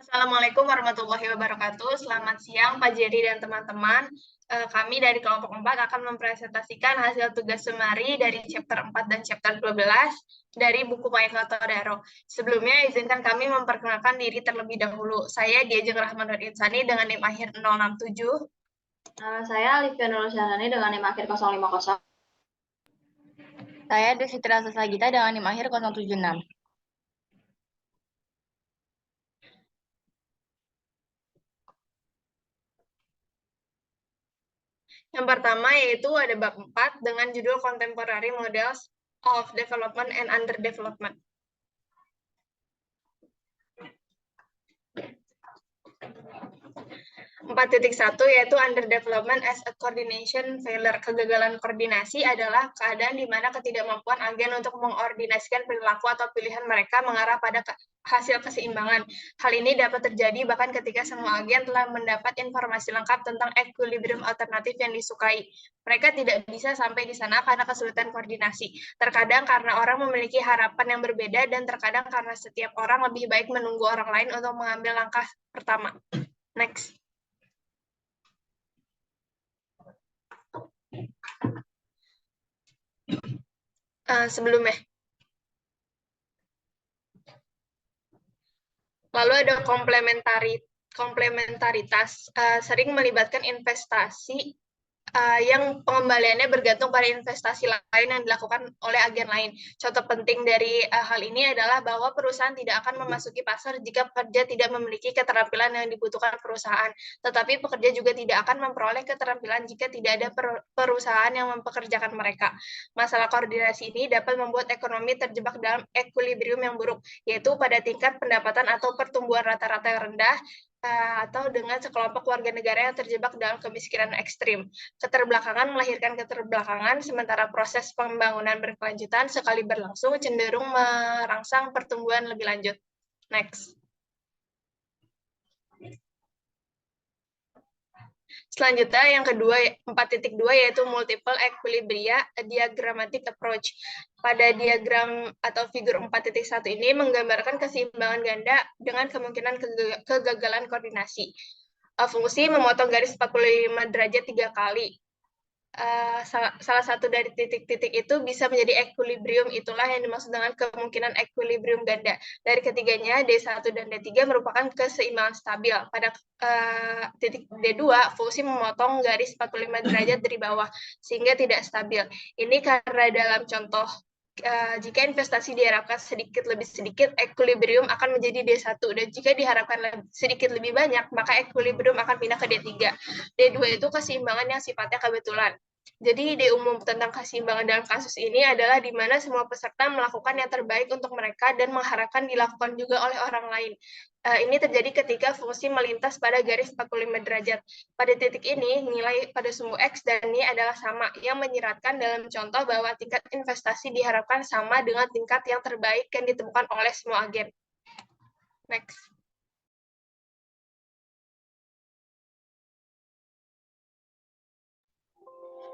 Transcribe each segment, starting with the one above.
Assalamualaikum warahmatullahi wabarakatuh. Selamat siang Pak Jerry dan teman-teman. Kami dari kelompok 4 akan mempresentasikan hasil tugas sumari dari chapter 4 dan chapter 12 dari buku Mayakno Todaro. Sebelumnya izinkan kami memperkenalkan diri terlebih dahulu. Saya Diajeng Rahman Nur Insani dengan NIM akhir 067. Nama saya Alifia Nurul Syahrani dengan NIM akhir 050. Saya Desitra Sasagita dengan NIM akhir 076. Yang pertama yaitu ada bab 4 dengan judul Contemporary Models of Development and Underdevelopment. 4.1 yaitu underdevelopment as a coordination failure. Kegagalan koordinasi adalah keadaan di mana ketidakmampuan agen untuk mengordinasikan perilaku atau pilihan mereka mengarah pada hasil keseimbangan. Hal ini dapat terjadi bahkan ketika semua agen telah mendapat informasi lengkap tentang equilibrium alternatif yang disukai. Mereka tidak bisa sampai di sana karena kesulitan koordinasi. Terkadang karena orang memiliki harapan yang berbeda dan terkadang karena setiap orang lebih baik menunggu orang lain untuk mengambil langkah pertama. Next. Sebelumnya. Lalu ada komplementaritas, sering melibatkan investasi yang pengembaliannya bergantung pada investasi lain yang dilakukan oleh agen lain. Contoh penting dari hal ini adalah bahwa perusahaan tidak akan memasuki pasar jika pekerja tidak memiliki keterampilan yang dibutuhkan perusahaan, tetapi pekerja juga tidak akan memperoleh keterampilan jika tidak ada perusahaan yang mempekerjakan mereka. Masalah koordinasi ini dapat membuat ekonomi terjebak dalam equilibrium yang buruk, yaitu pada tingkat pendapatan atau pertumbuhan rata-rata yang rendah, atau dengan sekelompok warga negara yang terjebak dalam kemiskinan ekstrim. Keterbelakangan melahirkan keterbelakangan, sementara proses pembangunan berkelanjutan sekali berlangsung cenderung merangsang pertumbuhan lebih lanjut. Next. Selanjutnya yang kedua 4.2 yaitu multiple equilibria diagrammatic approach. Pada diagram atau figur 4.1 ini menggambarkan keseimbangan ganda dengan kemungkinan kegagalan koordinasi. Fungsi memotong garis 45 derajat 3 kali. Salah satu dari titik-titik itu bisa menjadi equilibrium, itulah yang dimaksud dengan kemungkinan equilibrium ganda. Dari ketiganya, D1 dan D3 merupakan keseimbangan stabil. Pada titik D2, fungsi memotong garis 45 derajat dari bawah, sehingga tidak stabil. Ini karena dalam contoh, jika investasi diharapkan sedikit lebih sedikit, equilibrium akan menjadi D1, dan jika diharapkan sedikit lebih banyak, maka equilibrium akan pindah ke D3. D2 itu keseimbangan yang sifatnya kebetulan. Jadi ide umum tentang keseimbangan dalam kasus ini adalah di mana semua peserta melakukan yang terbaik untuk mereka dan mengharapkan dilakukan juga oleh orang lain. Ini terjadi ketika fungsi melintas pada garis 45 derajat. Pada titik ini, nilai pada sumbu X dan Y adalah sama, yang menyiratkan dalam contoh bahwa tingkat investasi diharapkan sama dengan tingkat yang terbaik yang ditemukan oleh semua agen. Next.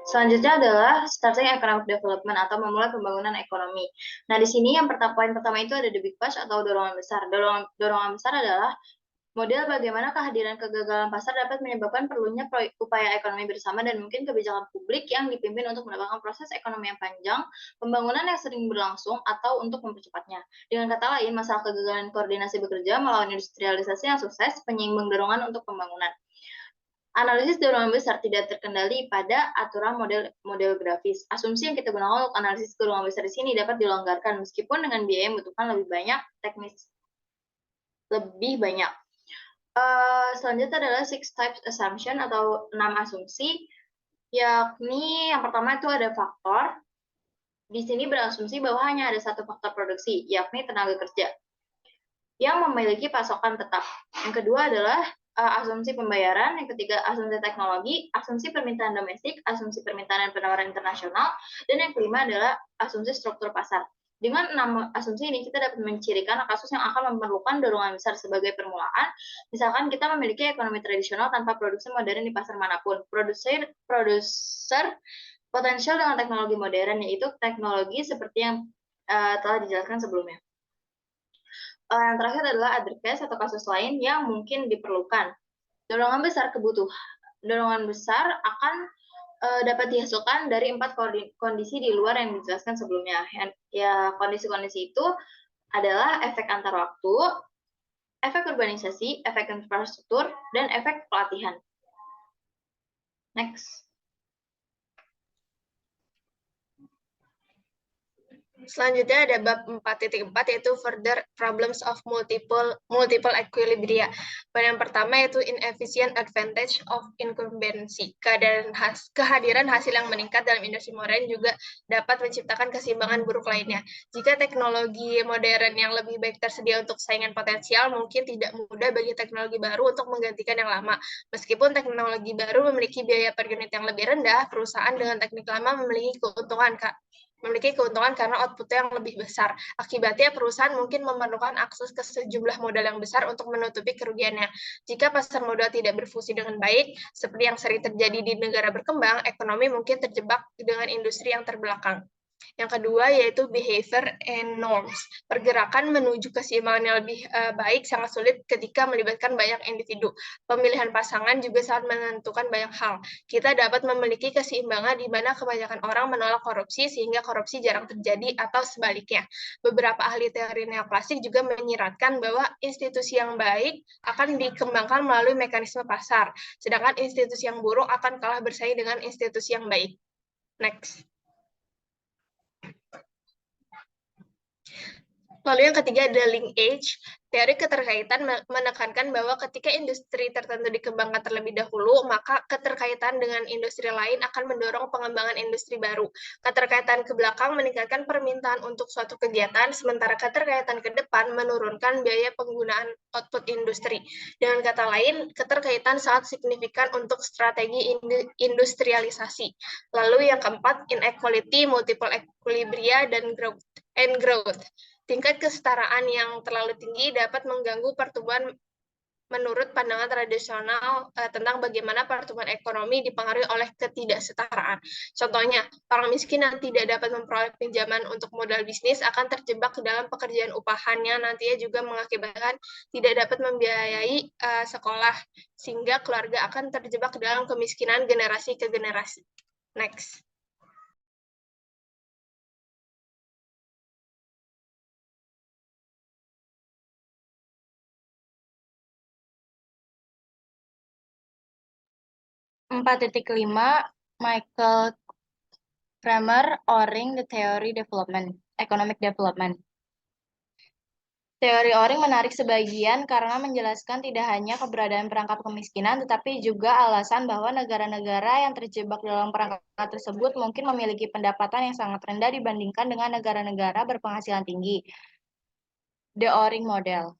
Selanjutnya adalah starting economic development atau memulai pembangunan ekonomi. Nah, di sini poin pertama itu ada the big push atau dorongan besar. Dorongan besar adalah model bagaimana kehadiran kegagalan pasar dapat menyebabkan perlunya upaya ekonomi bersama dan mungkin kebijakan publik yang dipimpin untuk mendapatkan proses ekonomi yang panjang, pembangunan yang sering berlangsung, atau untuk mempercepatnya. Dengan kata lain, masalah kegagalan koordinasi bekerja melawan industrialisasi yang sukses, penyeimbang dorongan untuk pembangunan. Analisis dorongan besar tidak terkendali pada aturan model grafis. Asumsi yang kita gunakan untuk analisis dorongan besar di sini dapat dilonggarkan meskipun dengan biaya yang membutuhkan lebih banyak teknis. Selanjutnya adalah 6 types assumption atau 6 asumsi, yakni yang pertama itu ada faktor. Di sini berasumsi bahwa hanya ada satu faktor produksi, yakni tenaga kerja, yang memiliki pasokan tetap. Yang kedua adalah asumsi pembayaran, yang ketiga asumsi teknologi, asumsi permintaan domestik, asumsi permintaan dan penawaran internasional, dan yang kelima adalah asumsi struktur pasar. Dengan 6 asumsi ini, kita dapat mencirikan kasus yang akan memerlukan dorongan besar sebagai permulaan. Misalkan kita memiliki ekonomi tradisional tanpa produksi modern di pasar manapun. Produser potensial dengan teknologi modern, yaitu teknologi seperti yang telah dijelaskan sebelumnya. Yang terakhir adalah other case atau kasus lain yang mungkin diperlukan. Dorongan besar akan dapat dihasilkan dari 4 kondisi di luar yang dijelaskan sebelumnya. Ya, kondisi-kondisi itu adalah efek antar waktu, efek urbanisasi, efek infrastruktur, dan efek pelatihan. Next. Selanjutnya ada bab 4.4 yaitu further problems of multiple equilibria. Pada yang pertama yaitu inefficient advantage of incumbency. Kehadiran hasil yang meningkat dalam industri modern juga dapat menciptakan keseimbangan buruk lainnya. Jika teknologi modern yang lebih baik tersedia untuk saingan potensial, mungkin tidak mudah bagi teknologi baru untuk menggantikan yang lama. Meskipun teknologi baru memiliki biaya per unit yang lebih rendah, perusahaan dengan teknik lama memiliki keuntungan karena outputnya yang lebih besar. Akibatnya, perusahaan mungkin memerlukan akses ke sejumlah modal yang besar untuk menutupi kerugiannya. Jika pasar modal tidak berfungsi dengan baik, seperti yang sering terjadi di negara berkembang, ekonomi mungkin terjebak dengan industri yang terbelakang. Yang kedua yaitu behavior and norms. Pergerakan menuju keseimbangan yang lebih baik sangat sulit ketika melibatkan banyak individu. Pemilihan pasangan juga sangat menentukan banyak hal. Kita dapat memiliki keseimbangan di mana kebanyakan orang menolak korupsi sehingga korupsi jarang terjadi atau sebaliknya. Beberapa ahli teori neoklasik juga menyiratkan bahwa institusi yang baik akan dikembangkan melalui mekanisme pasar, sedangkan institusi yang buruk akan kalah bersaing dengan institusi yang baik. Next. Lalu yang ketiga ada linkage. Teori keterkaitan menekankan bahwa ketika industri tertentu dikembangkan terlebih dahulu, maka keterkaitan dengan industri lain akan mendorong pengembangan industri baru. Keterkaitan ke belakang meningkatkan permintaan untuk suatu kegiatan, sementara keterkaitan ke depan menurunkan biaya penggunaan output industri. Dengan kata lain, keterkaitan sangat signifikan untuk strategi industrialisasi. Lalu yang keempat, inequality, multiple equilibria, dan growth. Tingkat kesetaraan yang terlalu tinggi dapat mengganggu pertumbuhan menurut pandangan tradisional tentang bagaimana pertumbuhan ekonomi dipengaruhi oleh ketidaksetaraan. Contohnya, orang miskin yang tidak dapat memperoleh pinjaman untuk modal bisnis akan terjebak ke dalam pekerjaan upahannya, nantinya juga mengakibatkan tidak dapat membiayai sekolah, sehingga keluarga akan terjebak ke dalam kemiskinan generasi ke generasi. Next. 4.5 Michael Kramer Oring the Theory Development, Economic Development. Teori Oring menarik sebagian karena menjelaskan tidak hanya keberadaan perangkap kemiskinan, tetapi juga alasan bahwa negara-negara yang terjebak dalam perangkap tersebut mungkin memiliki pendapatan yang sangat rendah dibandingkan dengan negara-negara berpenghasilan tinggi. The Oring Model.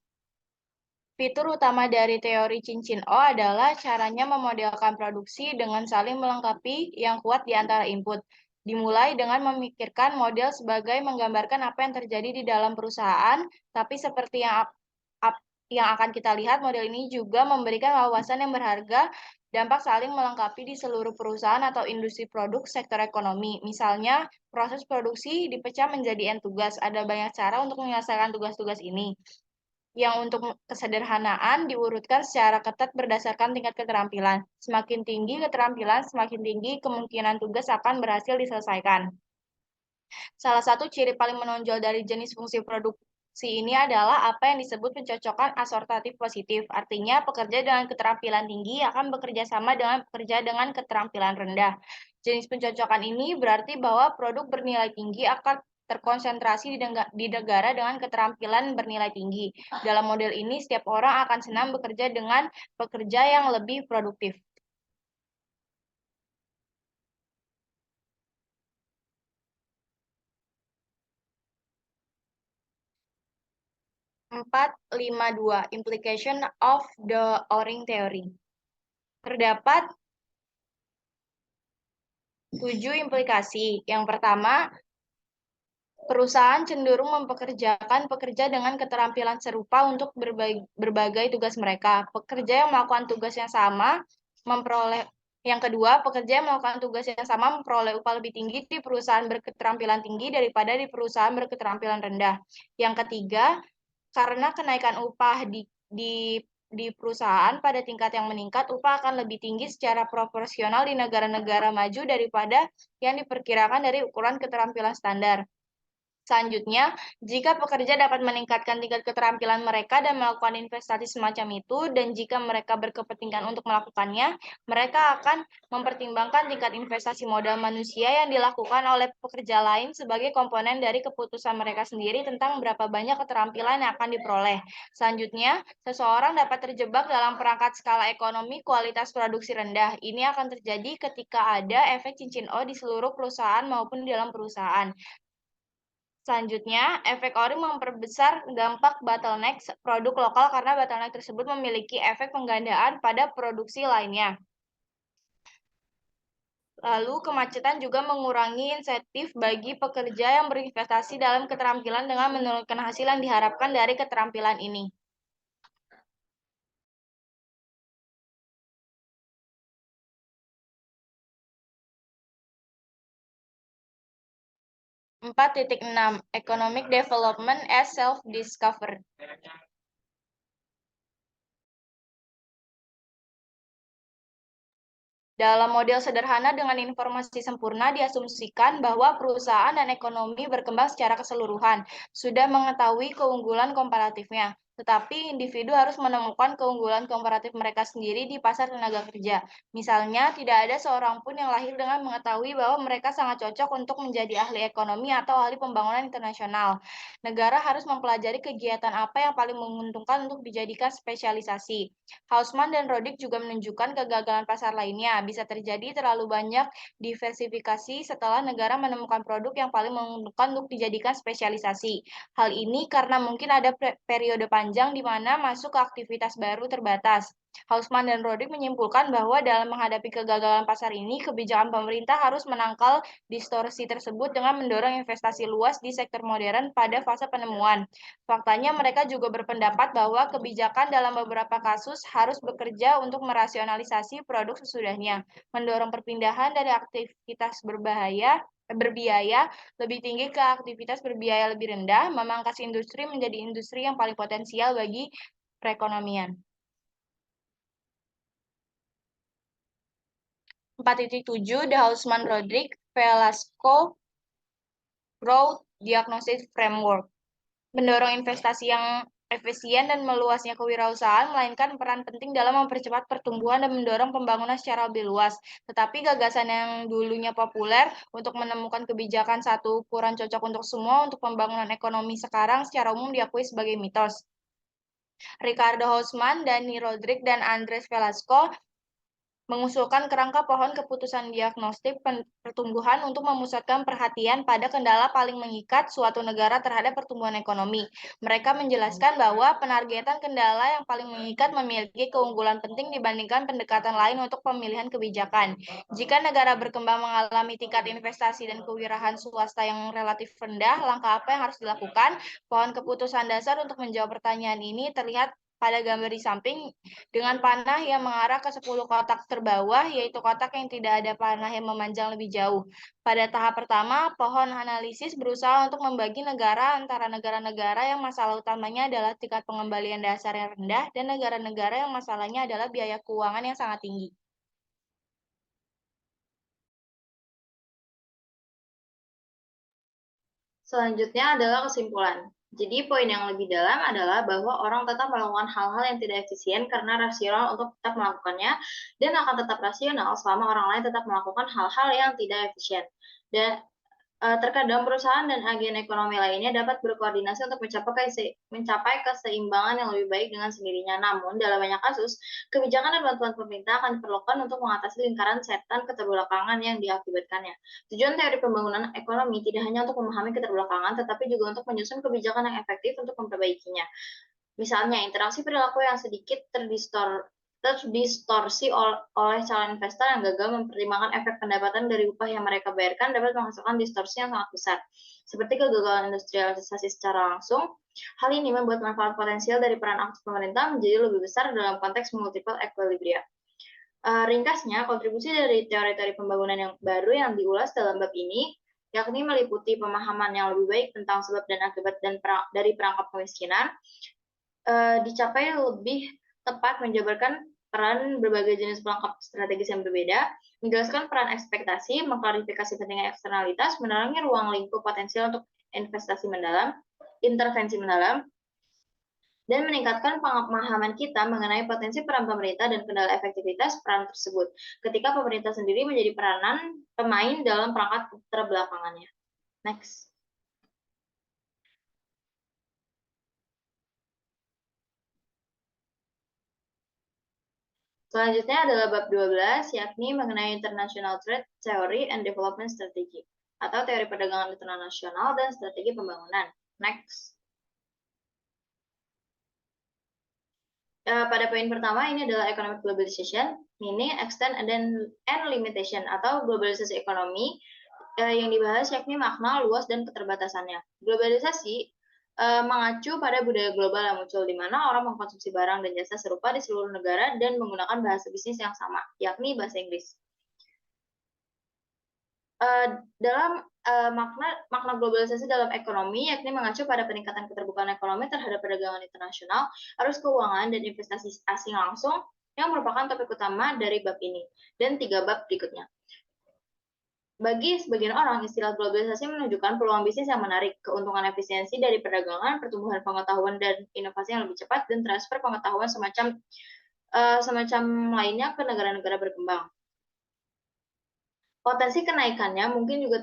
Fitur utama dari teori cincin O adalah caranya memodelkan produksi dengan saling melengkapi yang kuat di antara input. Dimulai dengan memikirkan model sebagai menggambarkan apa yang terjadi di dalam perusahaan, tapi seperti yang akan kita lihat, model ini juga memberikan wawasan yang berharga, dampak saling melengkapi di seluruh perusahaan atau industri produk sektor ekonomi. Misalnya, proses produksi dipecah menjadi N tugas. Ada banyak cara untuk menyelesaikan tugas-tugas ini, yang untuk kesederhanaan diurutkan secara ketat berdasarkan tingkat keterampilan. Semakin tinggi keterampilan, semakin tinggi kemungkinan tugas akan berhasil diselesaikan. Salah satu ciri paling menonjol dari jenis fungsi produksi ini adalah apa yang disebut pencocokan asortatif positif. Artinya, pekerja dengan keterampilan tinggi akan bekerja sama dengan pekerja dengan keterampilan rendah. Jenis pencocokan ini berarti bahwa produk bernilai tinggi akan terkonsentrasi di negara dengan keterampilan bernilai tinggi. Dalam model ini, setiap orang akan senang bekerja dengan pekerja yang lebih produktif. Empat, 5.2 Implication of the Oring Theory. Terdapat 7 implikasi. Yang pertama, perusahaan cenderung mempekerjakan pekerja dengan keterampilan serupa untuk berbagai tugas mereka. Pekerja yang melakukan tugas yang sama Yang kedua, pekerja yang melakukan tugas yang sama memperoleh upah lebih tinggi di perusahaan berketerampilan tinggi daripada di perusahaan berketerampilan rendah. Yang ketiga, Karena kenaikan upah di perusahaan pada tingkat yang meningkat, upah akan lebih tinggi secara proporsional di negara-negara maju daripada yang diperkirakan dari ukuran keterampilan standar. Selanjutnya, jika pekerja dapat meningkatkan tingkat keterampilan mereka dan melakukan investasi semacam itu, dan jika mereka berkepentingan untuk melakukannya, mereka akan mempertimbangkan tingkat investasi modal manusia yang dilakukan oleh pekerja lain sebagai komponen dari keputusan mereka sendiri tentang berapa banyak keterampilan yang akan diperoleh. Selanjutnya, seseorang dapat terjebak dalam perangkat skala ekonomi kualitas produksi rendah. Ini akan terjadi ketika ada efek cincin O di seluruh perusahaan maupun di dalam perusahaan. Selanjutnya, efek Ori memperbesar dampak bottleneck produk lokal karena bottleneck tersebut memiliki efek penggandaan pada produksi lainnya. Lalu, kemacetan juga mengurangi insentif bagi pekerja yang berinvestasi dalam keterampilan dengan menurunkan hasil yang diharapkan dari keterampilan ini. 4.6 Economic Development as Self-Discovered. Dalam model sederhana dengan informasi sempurna diasumsikan bahwa perusahaan dan ekonomi berkembang secara keseluruhan, sudah mengetahui keunggulan komparatifnya. Tetapi individu harus menemukan keunggulan komparatif mereka sendiri di pasar tenaga kerja. Misalnya, tidak ada seorang pun yang lahir dengan mengetahui bahwa mereka sangat cocok untuk menjadi ahli ekonomi atau ahli pembangunan internasional. Negara harus mempelajari kegiatan apa yang paling menguntungkan untuk dijadikan spesialisasi. Hausman dan Roddick juga menunjukkan kegagalan pasar lainnya. Bisa terjadi terlalu banyak diversifikasi setelah negara menemukan produk yang paling menguntungkan untuk dijadikan spesialisasi. Hal ini karena mungkin ada periode panjang di mana masuk ke aktivitas baru terbatas. Hausman dan Roddick menyimpulkan bahwa dalam menghadapi kegagalan pasar ini, kebijakan pemerintah harus menangkal distorsi tersebut dengan mendorong investasi luas di sektor modern pada fase penemuan. Faktanya, mereka juga berpendapat bahwa kebijakan dalam beberapa kasus harus bekerja untuk merasionalisasi produk sesudahnya, mendorong perpindahan dari aktivitas berbiaya lebih tinggi ke aktivitas berbiaya lebih rendah, memangkas industri menjadi industri yang paling potensial bagi perekonomian. 4.7 The Hausman-Roddick Velasco Growth Diagnosis Framework. Mendorong investasi yang efisien dan meluasnya kewirausahaan, melainkan peran penting dalam mempercepat pertumbuhan dan mendorong pembangunan secara lebih luas. Tetapi gagasan yang dulunya populer untuk menemukan kebijakan satu ukuran cocok untuk semua untuk pembangunan ekonomi sekarang secara umum diakui sebagai mitos. Ricardo Hausman, Danny Roddick, dan Andres Velasco mengusulkan kerangka pohon keputusan diagnostik pertumbuhan untuk memusatkan perhatian pada kendala paling mengikat suatu negara terhadap pertumbuhan ekonomi. Mereka menjelaskan bahwa penargetan kendala yang paling mengikat memiliki keunggulan penting dibandingkan pendekatan lain untuk pemilihan kebijakan. Jika negara berkembang mengalami tingkat investasi dan kewirausahaan swasta yang relatif rendah, langkah apa yang harus dilakukan? Pohon keputusan dasar untuk menjawab pertanyaan ini terlihat pada gambar di samping dengan panah yang mengarah ke 10 kotak terbawah, yaitu kotak yang tidak ada panah yang memanjang lebih jauh. Pada tahap pertama, pohon analisis berusaha untuk membagi negara antara negara-negara yang masalah utamanya adalah tingkat pengembalian dasar yang rendah dan negara-negara yang masalahnya adalah biaya keuangan yang sangat tinggi. Selanjutnya adalah kesimpulan. Jadi poin yang lebih dalam adalah bahwa orang tetap melakukan hal-hal yang tidak efisien karena rasional untuk tetap melakukannya, dan akan tetap rasional selama orang lain tetap melakukan hal-hal yang tidak efisien. Dan terkadang perusahaan dan agen ekonomi lainnya dapat berkoordinasi untuk mencapai keseimbangan yang lebih baik dengan sendirinya. Namun, dalam banyak kasus, kebijakan dan bantuan pemerintah akan diperlukan untuk mengatasi lingkaran setan keterbelakangan yang diakibatkannya. Tujuan teori pembangunan ekonomi tidak hanya untuk memahami keterbelakangan, tetapi juga untuk menyusun kebijakan yang efektif untuk memperbaikinya. Misalnya, interaksi perilaku yang sedikit terdistorsi oleh calon investor yang gagal mempertimbangkan efek pendapatan dari upah yang mereka bayarkan dapat menghasilkan distorsi yang sangat besar. Seperti kegagalan industrialisasi secara langsung, hal ini membuat manfaat potensial dari peran aktif pemerintah menjadi lebih besar dalam konteks multiple equilibria. Ringkasnya, kontribusi dari teori-teori pembangunan yang baru yang diulas dalam bab ini yakni meliputi pemahaman yang lebih baik tentang sebab dan akibat dari perangkap kemiskinan, dicapai lebih tepat menjabarkan peran berbagai jenis perangkap strategis yang berbeda, menjelaskan peran ekspektasi, mengklarifikasi pentingnya eksternalitas, menerangi ruang lingkup potensial untuk investasi mendalam, intervensi mendalam, dan meningkatkan pemahaman kita mengenai potensi peran pemerintah dan kendala efektivitas peran tersebut, ketika pemerintah sendiri menjadi peranan pemain dalam perangkat terbelakangannya. Next. Selanjutnya adalah bab 12, yakni mengenai International Trade Theory and Development Strategy, atau teori perdagangan internasional dan strategi pembangunan. Next. Pada poin pertama, ini adalah economic globalization, meaning, extent, and limitation, atau globalisasi ekonomi, yang dibahas yakni makna, luas, dan keterbatasannya. Globalisasi mengacu pada budaya global yang muncul, di mana orang mengkonsumsi barang dan jasa serupa di seluruh negara dan menggunakan bahasa bisnis yang sama, yakni bahasa Inggris. Dalam makna globalisasi dalam ekonomi, yakni mengacu pada peningkatan keterbukaan ekonomi terhadap perdagangan internasional, arus keuangan, dan investasi asing langsung, yang merupakan topik utama dari bab ini, dan 3 bab berikutnya. Bagi sebagian orang, istilah globalisasi menunjukkan peluang bisnis yang menarik, keuntungan efisiensi dari perdagangan, pertumbuhan pengetahuan dan inovasi yang lebih cepat, dan transfer pengetahuan semacam lainnya ke negara-negara berkembang. Potensi kenaikannya mungkin juga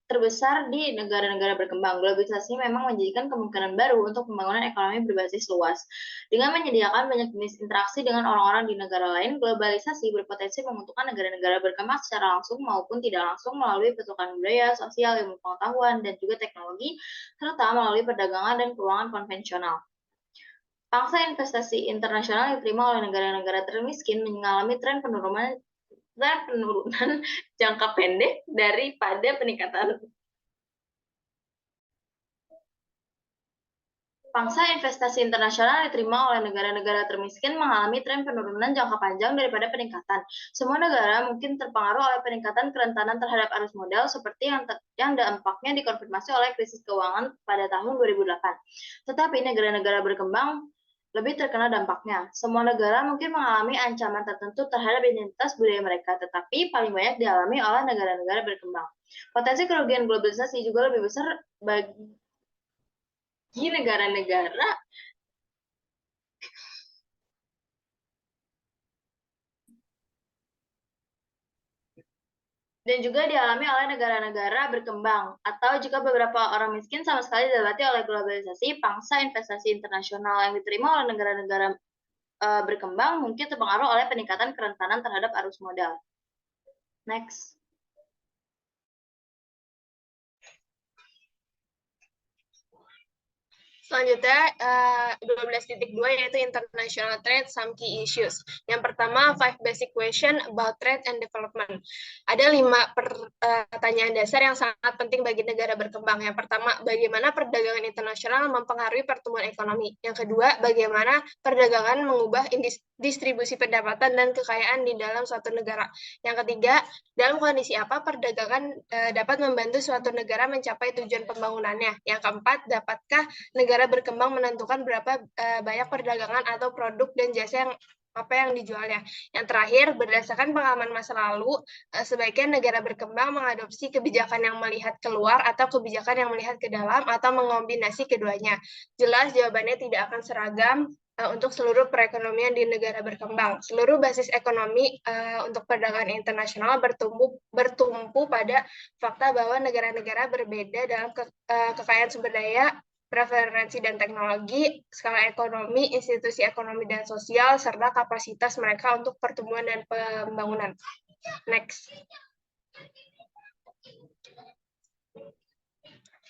terbesar di negara-negara berkembang. Globalisasi memang menjadikan kemungkinan baru untuk pembangunan ekonomi berbasis luas. Dengan menyediakan banyak jenis interaksi dengan orang-orang di negara lain, globalisasi berpotensi menguntungkan negara-negara berkembang secara langsung maupun tidak langsung melalui pertukaran budaya, sosial, ilmu pengetahuan, dan juga teknologi, serta melalui perdagangan dan keuangan konvensional. Pangsa investasi internasional diterima oleh negara-negara termiskin mengalami tren penurunan jangka pendek daripada peningkatan. Pangsa investasi internasional diterima oleh negara-negara termiskin mengalami tren penurunan jangka panjang daripada peningkatan. Semua negara mungkin terpengaruh oleh peningkatan kerentanan terhadap arus modal seperti yang dampaknya dikonfirmasi oleh krisis keuangan pada tahun 2008. Tetapi negara-negara berkembang lebih terkena dampaknya. Semua negara mungkin mengalami ancaman tertentu terhadap identitas budaya mereka, tetapi paling banyak dialami oleh negara-negara berkembang. Potensi kerugian globalisasi juga lebih besar bagi negara-negara dan juga dialami oleh negara-negara berkembang, atau jika beberapa orang miskin sama sekali dilatih oleh globalisasi, pangsa investasi internasional yang diterima oleh negara-negara berkembang mungkin terpengaruh oleh peningkatan kerentanan terhadap arus modal. Next. Selanjutnya, 12.2 yaitu International Trade, Some Key Issues. Yang pertama, 5 Basic Question about Trade and Development. Ada 5 pertanyaan dasar yang sangat penting bagi negara berkembang. Yang pertama, bagaimana perdagangan internasional mempengaruhi pertumbuhan ekonomi. Yang kedua, bagaimana perdagangan mengubah distribusi pendapatan dan kekayaan di dalam suatu negara. Yang ketiga, dalam kondisi apa perdagangan dapat membantu suatu negara mencapai tujuan pembangunannya. Yang keempat, dapatkah negara berkembang menentukan berapa banyak perdagangan atau produk dan jasa yang dijualnya. Yang terakhir, berdasarkan pengalaman masa lalu, sebaiknya negara berkembang mengadopsi kebijakan yang melihat keluar atau kebijakan yang melihat ke dalam atau mengombinasi keduanya. Jelas jawabannya tidak akan seragam untuk seluruh perekonomian di negara berkembang. Seluruh basis ekonomi untuk perdagangan internasional bertumpu pada fakta bahwa negara-negara berbeda dalam kekayaan sumber daya, preferensi dan teknologi, skala ekonomi, institusi ekonomi dan sosial, serta kapasitas mereka untuk pertumbuhan dan pembangunan. Next.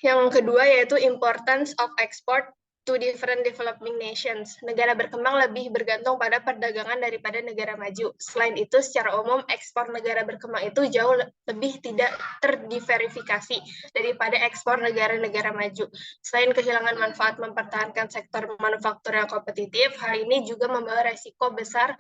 Yang kedua yaitu importance of export to different developing nations. Negara berkembang lebih bergantung pada perdagangan daripada negara maju. Selain itu, secara umum, ekspor negara berkembang itu jauh lebih tidak terdiverifikasi daripada ekspor negara-negara maju. Selain kehilangan manfaat mempertahankan sektor manufaktur yang kompetitif, hal ini juga membawa resiko besar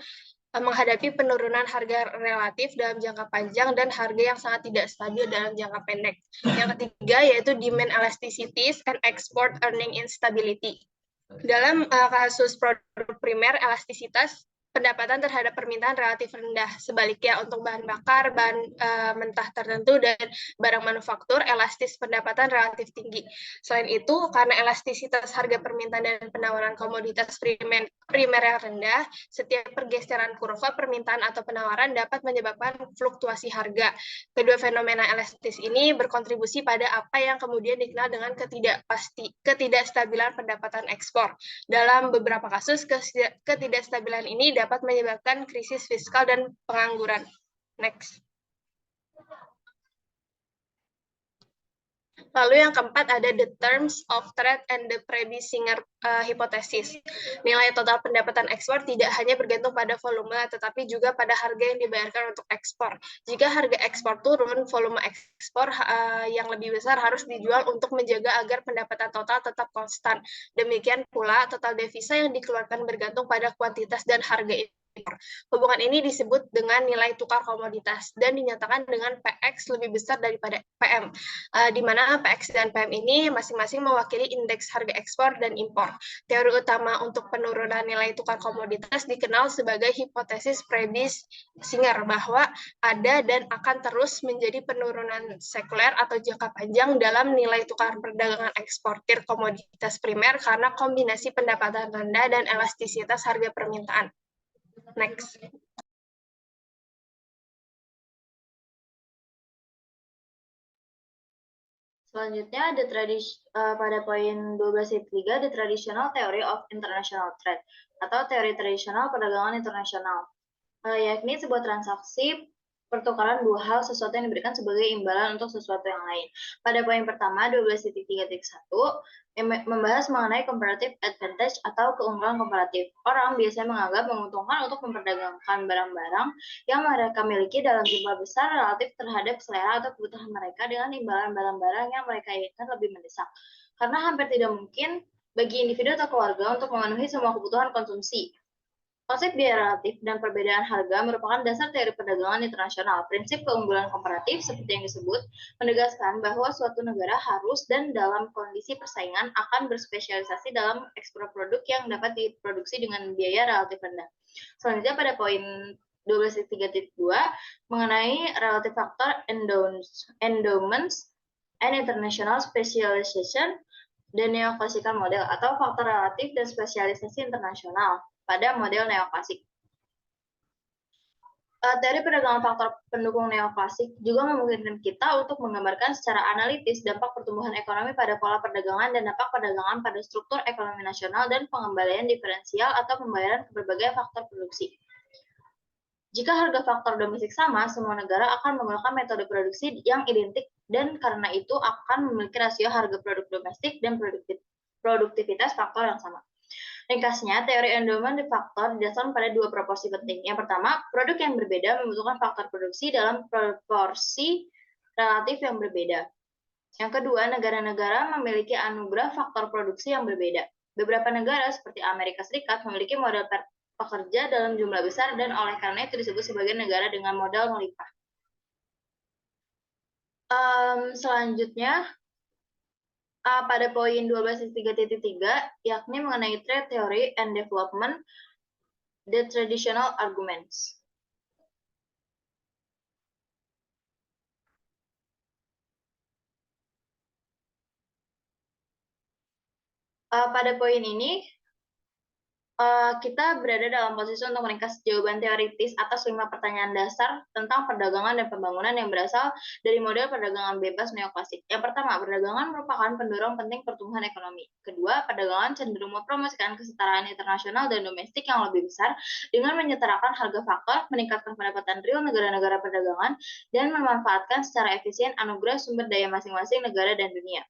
menghadapi penurunan harga relatif dalam jangka panjang dan harga yang sangat tidak stabil dalam jangka pendek. Yang ketiga yaitu demand elasticities and export earning instability. Dalam kasus produk primer, elastisitas pendapatan terhadap permintaan relatif rendah. Sebaliknya, untuk bahan bakar, bahan mentah tertentu, dan barang manufaktur, elastis pendapatan relatif tinggi. Selain itu, karena elastisitas harga permintaan dan penawaran komoditas primer yang rendah, setiap pergeseran kurva permintaan atau penawaran dapat menyebabkan fluktuasi harga. Kedua fenomena elastis ini berkontribusi pada apa yang kemudian dikenal dengan ketidakstabilan pendapatan ekspor. Dalam beberapa kasus, ketidakstabilan ini dapat menyebabkan krisis fiskal dan pengangguran. Next. Lalu yang keempat ada the terms of trade and the Prebissinger hypothesis. Nilai total pendapatan ekspor tidak hanya bergantung pada volume, tetapi juga pada harga yang dibayarkan untuk ekspor. Jika harga ekspor turun, volume ekspor yang lebih besar harus dijual untuk menjaga agar pendapatan total tetap konstan. Demikian pula, total devisa yang dikeluarkan bergantung pada kuantitas dan harga impor. Hubungan ini disebut dengan nilai tukar komoditas dan dinyatakan dengan PX lebih besar daripada PM, di mana PX dan PM ini masing-masing mewakili indeks harga ekspor dan impor. Teori utama untuk penurunan nilai tukar komoditas dikenal sebagai hipotesis Prebissinger, bahwa ada dan akan terus menjadi penurunan sekuler atau jangka panjang dalam nilai tukar perdagangan eksportir komoditas primer karena kombinasi pendapatan rendah dan elastisitas harga permintaan. Next. Selanjutnya ada pada poin 12.3 the traditional theory of international trade atau teori tradisional perdagangan internasional, yakni sebuah transaksi pertukaran dua hal, sesuatu yang diberikan sebagai imbalan untuk sesuatu yang lain. Pada poin pertama 12.3.1 yang membahas mengenai comparative advantage atau keunggulan komparatif. Orang biasanya menganggap menguntungkan untuk memperdagangkan barang-barang yang mereka miliki dalam jumlah besar relatif terhadap selera atau kebutuhan mereka dengan imbalan barang-barang yang mereka inginkan lebih mendesak. Karena hampir tidak mungkin bagi individu atau keluarga untuk memenuhi semua kebutuhan konsumsi. Konsep biaya relatif dan perbedaan harga merupakan dasar teori perdagangan internasional. Prinsip keunggulan komparatif seperti yang disebut menegaskan bahwa suatu negara harus dan dalam kondisi persaingan akan berspesialisasi dalam ekspor produk yang dapat diproduksi dengan biaya relatif rendah. Selanjutnya pada poin 12.3.2 mengenai relative factor endowments and international specialization dan neoklassikal model atau faktor relatif dan spesialisasi internasional pada model neoklasik. Teori perdagangan faktor pendukung neoklasik juga memungkinkan kita untuk menggambarkan secara analitis dampak pertumbuhan ekonomi pada pola perdagangan dan dampak perdagangan pada struktur ekonomi nasional dan pengembalian diferensial atau pembayaran ke berbagai faktor produksi. Jika harga faktor domestik sama, semua negara akan menggunakan metode produksi yang identik dan karena itu akan memiliki rasio harga produk domestik dan produktivitas faktor yang sama. Ringkasnya, teori endowment faktor didasarkan pada dua proporsi penting. Yang pertama, produk yang berbeda membutuhkan faktor produksi dalam proporsi relatif yang berbeda. Yang kedua, negara-negara memiliki anugerah faktor produksi yang berbeda. Beberapa negara seperti Amerika Serikat memiliki modal pekerja dalam jumlah besar dan oleh karena itu disebut sebagai negara dengan modal melimpah. Selanjutnya, pada poin 12.3.3 yakni mengenai trade theory and development, the traditional arguments. Pada poin ini kita berada dalam posisi untuk meringkas jawaban teoritis atas 5 pertanyaan dasar tentang perdagangan dan pembangunan yang berasal dari model perdagangan bebas neoklasik. Yang pertama, perdagangan merupakan pendorong penting pertumbuhan ekonomi. Kedua, perdagangan cenderung mempromosikan kesetaraan internasional dan domestik yang lebih besar dengan menyetarakan harga faktor, meningkatkan pendapatan real negara-negara perdagangan, dan memanfaatkan secara efisien anugerah sumber daya masing-masing negara dan dunia.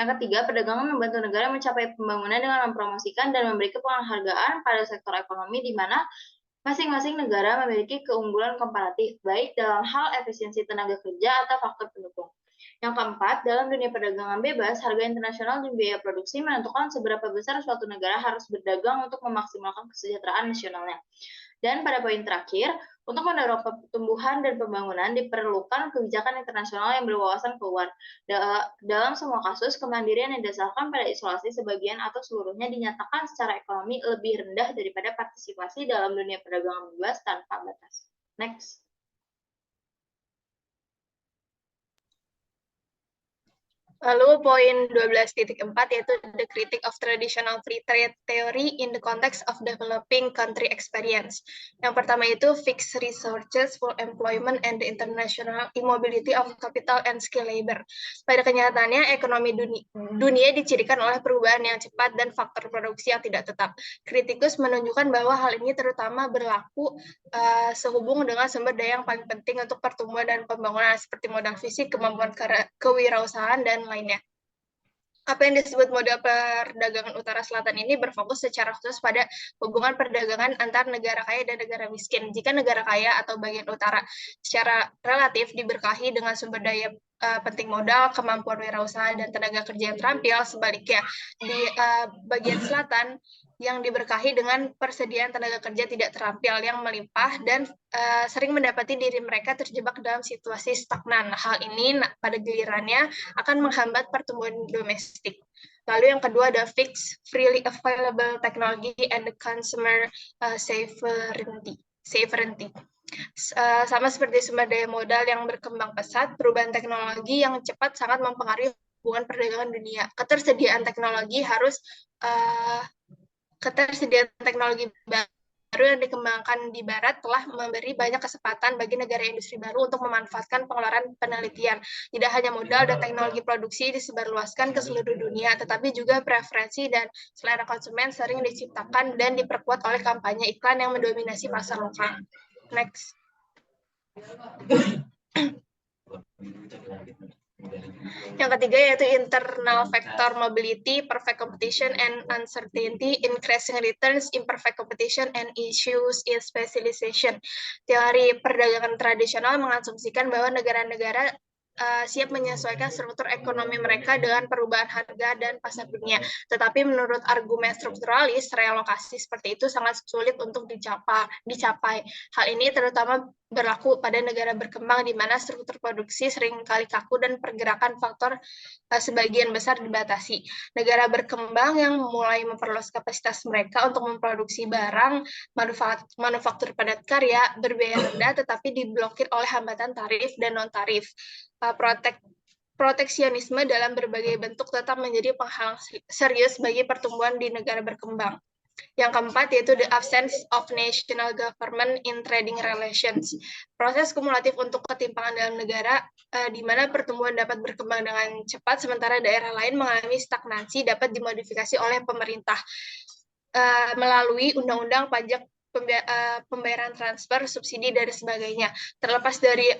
Yang ketiga, perdagangan membantu negara mencapai pembangunan dengan mempromosikan dan memberi penghargaan pada sektor ekonomi di mana masing-masing negara memiliki keunggulan komparatif, baik dalam hal efisiensi tenaga kerja atau faktor pendukung. Yang keempat, dalam dunia perdagangan bebas, harga internasional dan biaya produksi menentukan seberapa besar suatu negara harus berdagang untuk memaksimalkan kesejahteraan nasionalnya. Dan pada poin terakhir, untuk mendorong pertumbuhan dan pembangunan diperlukan kebijakan internasional yang berwawasan keluar. Dalam semua kasus, kemandirian yang didasarkan pada isolasi sebagian atau seluruhnya dinyatakan secara ekonomi lebih rendah daripada partisipasi dalam dunia perdagangan bebas tanpa batas. Next. Lalu poin 12.4 yaitu the critique of traditional free trade theory in the context of developing country experience. Yang pertama itu fixed resources for employment and the international immobility of capital and skill labor. Pada kenyataannya, ekonomi dunia dicirikan oleh perubahan yang cepat dan faktor produksi yang tidak tetap. Kritikus menunjukkan bahwa hal ini terutama berlaku sehubung dengan sumber daya yang paling penting untuk pertumbuhan dan pembangunan seperti modal fisik, kemampuan kewirausahaan, dan lainnya. Apa yang disebut model perdagangan utara selatan ini berfokus secara khusus pada hubungan perdagangan antar negara kaya dan negara miskin. Jika negara kaya atau bagian utara secara relatif diberkahi dengan sumber daya penting modal, kemampuan wirausaha, dan tenaga kerja yang terampil, sebaliknya di bagian selatan yang diberkahi dengan persediaan tenaga kerja tidak terampil yang melimpah dan sering mendapati diri mereka terjebak dalam situasi stagnan. Hal ini pada gilirannya akan menghambat pertumbuhan domestik. Lalu yang kedua ada fixed, freely available technology and the consumer sovereignty. Sama seperti sumber daya modal yang berkembang pesat, perubahan teknologi yang cepat sangat mempengaruhi hubungan perdagangan dunia. Ketersediaan teknologi baru yang dikembangkan di Barat telah memberi banyak kesempatan bagi negara industri baru untuk memanfaatkan pengeluaran penelitian. Tidak hanya modal dan teknologi produksi disebarluaskan ke seluruh dunia, tetapi juga preferensi dan selera konsumen sering diciptakan dan diperkuat oleh kampanye iklan yang mendominasi pasar lokal. Next. Yang ketiga yaitu internal factor mobility, perfect competition, and uncertainty, increasing returns, imperfect competition, and issues in specialization. Teori perdagangan tradisional mengasumsikan bahwa negara-negara siap menyesuaikan struktur ekonomi mereka dengan perubahan harga dan pasar dunia. Tetapi menurut argumen strukturalis, relokasi seperti itu sangat sulit untuk dicapai. Hal ini terutama berlaku pada negara berkembang di mana struktur produksi seringkali kaku dan pergerakan faktor sebagian besar dibatasi. Negara berkembang yang mulai memperluas kapasitas mereka untuk memproduksi barang manufaktur padat karya berbiaya rendah tetapi diblokir oleh hambatan tarif dan non-tarif. Proteksionisme dalam berbagai bentuk tetap menjadi penghalang serius bagi pertumbuhan di negara berkembang. Yang keempat yaitu the absence of national government in trading relations. Proses kumulatif untuk ketimpangan dalam negara di mana pertumbuhan dapat berkembang dengan cepat sementara daerah lain mengalami stagnansi dapat dimodifikasi oleh pemerintah melalui undang-undang pajak, pembayaran transfer, subsidi, dan sebagainya. Terlepas dari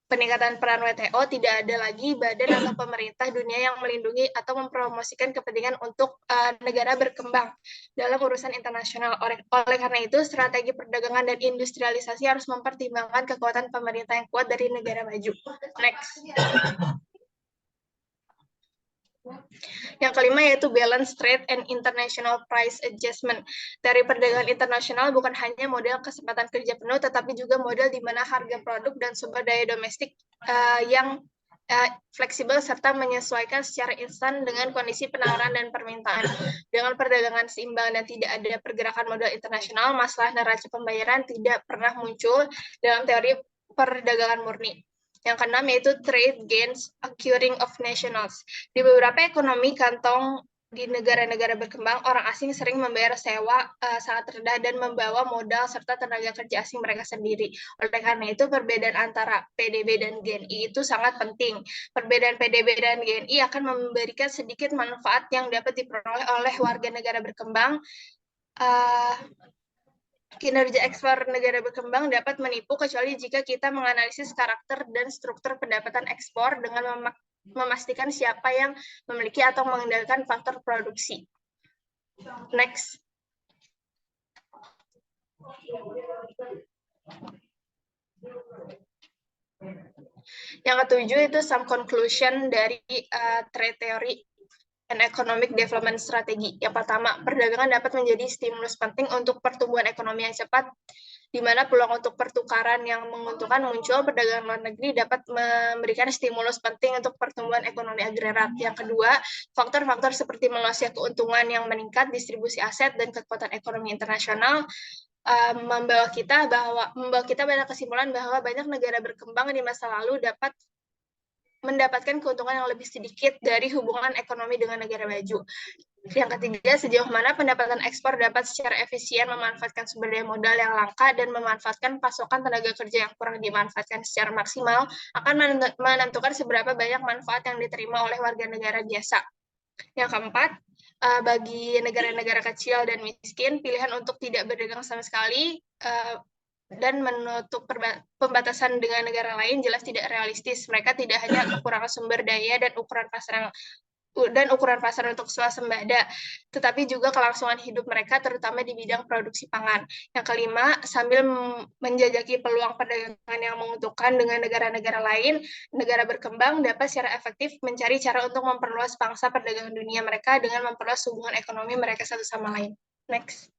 peningkatan peran WTO, tidak ada lagi badan atau pemerintah dunia yang melindungi atau mempromosikan kepentingan untuk negara berkembang dalam urusan internasional. Oleh karena itu, strategi perdagangan dan industrialisasi harus mempertimbangkan kekuatan pemerintah yang kuat dari negara maju. Next. Yang kelima yaitu balance trade and international price adjustment. Dari perdagangan internasional bukan hanya model kesempatan kerja penuh, tetapi juga model di mana harga produk dan sumber daya domestik yang fleksibel serta menyesuaikan secara instan dengan kondisi penawaran dan permintaan. Dengan perdagangan seimbang dan tidak ada pergerakan modal internasional, masalah neraca pembayaran tidak pernah muncul dalam teori perdagangan murni. Yang keenam yaitu trade gains occurring of nationals. Di beberapa ekonomi kantong di negara-negara berkembang, orang asing sering membayar sewa sangat rendah dan membawa modal serta tenaga kerja asing mereka sendiri. Oleh karena itu, perbedaan antara PDB dan GNI itu sangat penting. Perbedaan PDB dan GNI akan memberikan sedikit manfaat yang dapat diperoleh oleh warga negara berkembang. Kinerja ekspor negara berkembang dapat menipu kecuali jika kita menganalisis karakter dan struktur pendapatan ekspor dengan memastikan siapa yang memiliki atau mengendalikan faktor produksi. Next. Yang ketujuh itu some conclusion dari trade theory and economic development strategy. Yang pertama, perdagangan dapat menjadi stimulus penting untuk pertumbuhan ekonomi yang cepat, di mana peluang untuk pertukaran yang menguntungkan muncul. Perdagangan luar negeri dapat memberikan stimulus penting untuk pertumbuhan ekonomi agregat. Yang kedua, faktor-faktor seperti meluasnya keuntungan yang meningkat, distribusi aset, dan kekuatan ekonomi internasional membawa kita pada kesimpulan bahwa banyak negara berkembang di masa lalu dapat mendapatkan keuntungan yang lebih sedikit dari hubungan ekonomi dengan negara maju. Yang ketiga, sejauh mana pendapatan ekspor dapat secara efisien memanfaatkan sumber daya modal yang langka dan memanfaatkan pasokan tenaga kerja yang kurang dimanfaatkan secara maksimal akan menentukan seberapa banyak manfaat yang diterima oleh warga negara biasa. Yang keempat, bagi negara-negara kecil dan miskin, pilihan untuk tidak berdagang sama sekali dan menutup pembatasan dengan negara lain jelas tidak realistis. Mereka tidak hanya kekurangan sumber daya dan ukuran pasar untuk swasembada, tetapi juga kelangsungan hidup mereka, terutama di bidang produksi pangan. Yang kelima, sambil menjajaki peluang perdagangan yang menguntungkan dengan negara-negara lain, negara berkembang dapat secara efektif mencari cara untuk memperluas pangsa perdagangan dunia mereka dengan memperluas hubungan ekonomi mereka satu sama lain. Next.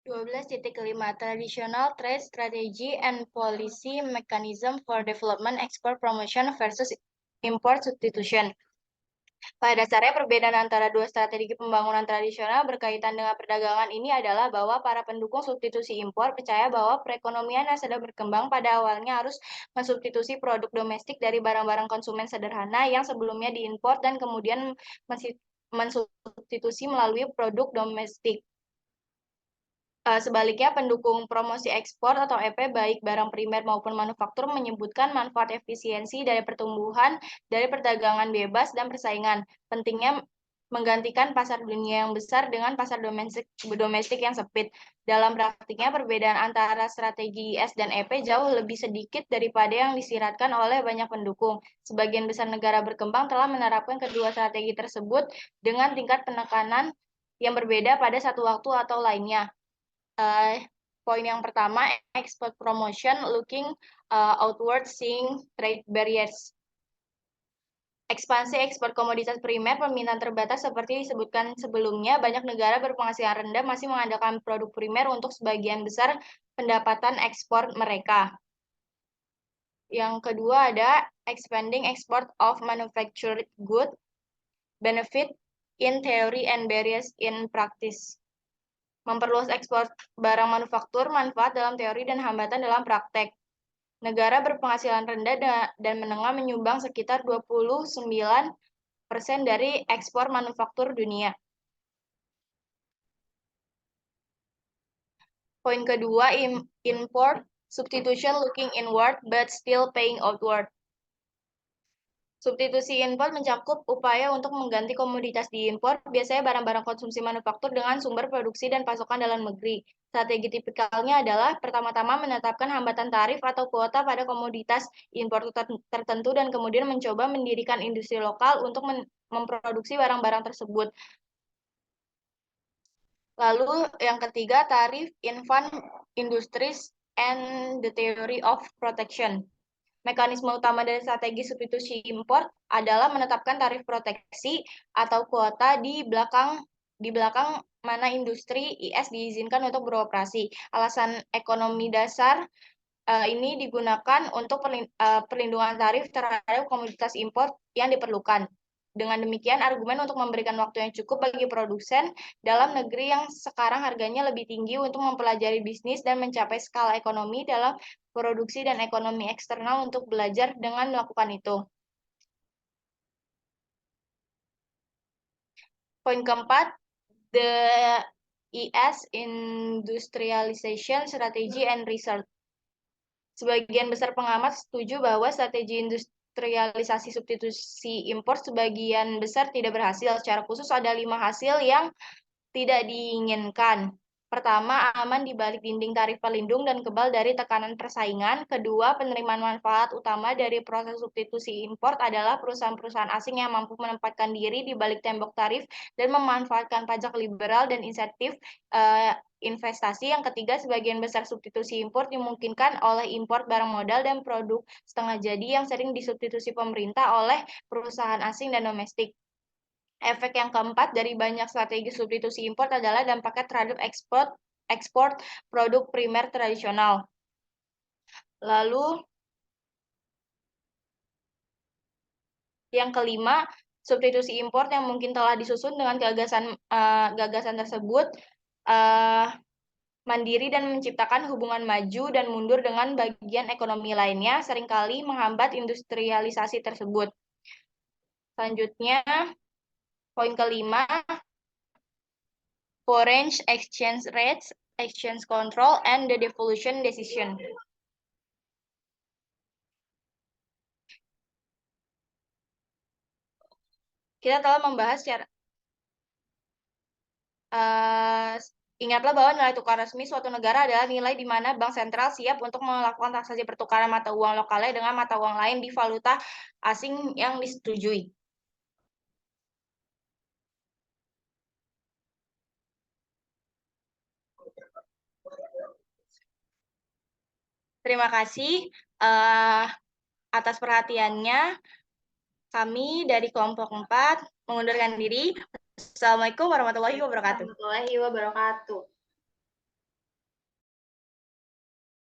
12.5 Traditional Trade Strategy and Policy Mechanism for Development Export Promotion versus Import Substitution. Pada dasarnya, perbedaan antara dua strategi pembangunan tradisional berkaitan dengan perdagangan ini adalah bahwa para pendukung substitusi impor percaya bahwa perekonomian yang sedang berkembang pada awalnya harus mensubstitusi produk domestik dari barang-barang konsumen sederhana yang sebelumnya diimpor dan kemudian mensubstitusi melalui produk domestik. Sebaliknya, pendukung promosi ekspor atau EP, baik barang primer maupun manufaktur, menyebutkan manfaat efisiensi dari pertumbuhan dari perdagangan bebas dan persaingan. Pentingnya menggantikan pasar dunia yang besar dengan pasar domestik yang sempit. Dalam praktiknya, perbedaan antara strategi IS dan EP jauh lebih sedikit daripada yang disiratkan oleh banyak pendukung. Sebagian besar negara berkembang telah menerapkan kedua strategi tersebut dengan tingkat penekanan yang berbeda pada satu waktu atau lainnya. Poin yang pertama, export promotion, looking outward, seeing trade barriers. Ekspansi ekspor komoditas primer, permintaan terbatas seperti disebutkan sebelumnya, banyak negara berpenghasilan rendah masih mengandalkan produk primer untuk sebagian besar pendapatan ekspor mereka. Yang kedua ada expanding export of manufactured goods, benefit in theory and barriers in practice. Memperluas ekspor barang manufaktur, manfaat dalam teori dan hambatan dalam praktek. Negara berpenghasilan rendah dan menengah menyumbang sekitar 29% dari ekspor manufaktur dunia. Poin kedua, import substitution, looking inward but still paying outward. Substitusi impor mencakup upaya untuk mengganti komoditas diimpor, biasanya barang-barang konsumsi manufaktur dengan sumber produksi dan pasokan dalam negeri. Strategi tipikalnya adalah pertama-tama menetapkan hambatan tarif atau kuota pada komoditas impor tertentu dan kemudian mencoba mendirikan industri lokal untuk memproduksi barang-barang tersebut. Lalu yang ketiga, tarif infant industries and the theory of protection. Mekanisme utama dari strategi substitusi impor adalah menetapkan tarif proteksi atau kuota di belakang mana industri IS diizinkan untuk beroperasi. Alasan ekonomi dasar ini digunakan untuk perlindungan tarif terhadap komoditas impor yang diperlukan. Dengan demikian, argumen untuk memberikan waktu yang cukup bagi produsen dalam negeri yang sekarang harganya lebih tinggi untuk mempelajari bisnis dan mencapai skala ekonomi dalam produksi dan ekonomi eksternal untuk belajar dengan melakukan itu. Poin keempat, the IS Industrialization Strategy and Research. Sebagian besar pengamat setuju bahwa strategi industrialisasi substitusi impor sebagian besar tidak berhasil. Secara khusus ada 5 hasil yang tidak diinginkan. Pertama, aman di balik dinding tarif pelindung dan kebal dari tekanan persaingan. Kedua, penerimaan manfaat utama dari proses substitusi import adalah perusahaan-perusahaan asing yang mampu menempatkan diri di balik tembok tarif dan memanfaatkan pajak liberal dan insentif investasi. Yang ketiga, sebagian besar substitusi impor dimungkinkan oleh impor barang modal dan produk setengah jadi yang sering disubstitusi pemerintah oleh perusahaan asing dan domestik. Efek yang keempat dari banyak strategi substitusi impor adalah dampaknya terhadap ekspor produk primer tradisional. Lalu yang kelima, substitusi impor yang mungkin telah disusun dengan gagasan tersebut mandiri dan menciptakan hubungan maju dan mundur dengan bagian ekonomi lainnya, seringkali menghambat industrialisasi tersebut. Selanjutnya, poin kelima, foreign exchange rates, exchange control, and the devolution decision. Kita telah membahas secara ingatlah bahwa nilai tukar resmi suatu negara adalah nilai di mana bank sentral siap untuk melakukan transaksi pertukaran mata uang lokalnya dengan mata uang lain di valuta asing yang disetujui. Terima kasih atas perhatiannya. Kami dari kelompok 4 mengundurkan diri. Assalamualaikum warahmatullahi wabarakatuh. Warahmatullahi wabarakatuh.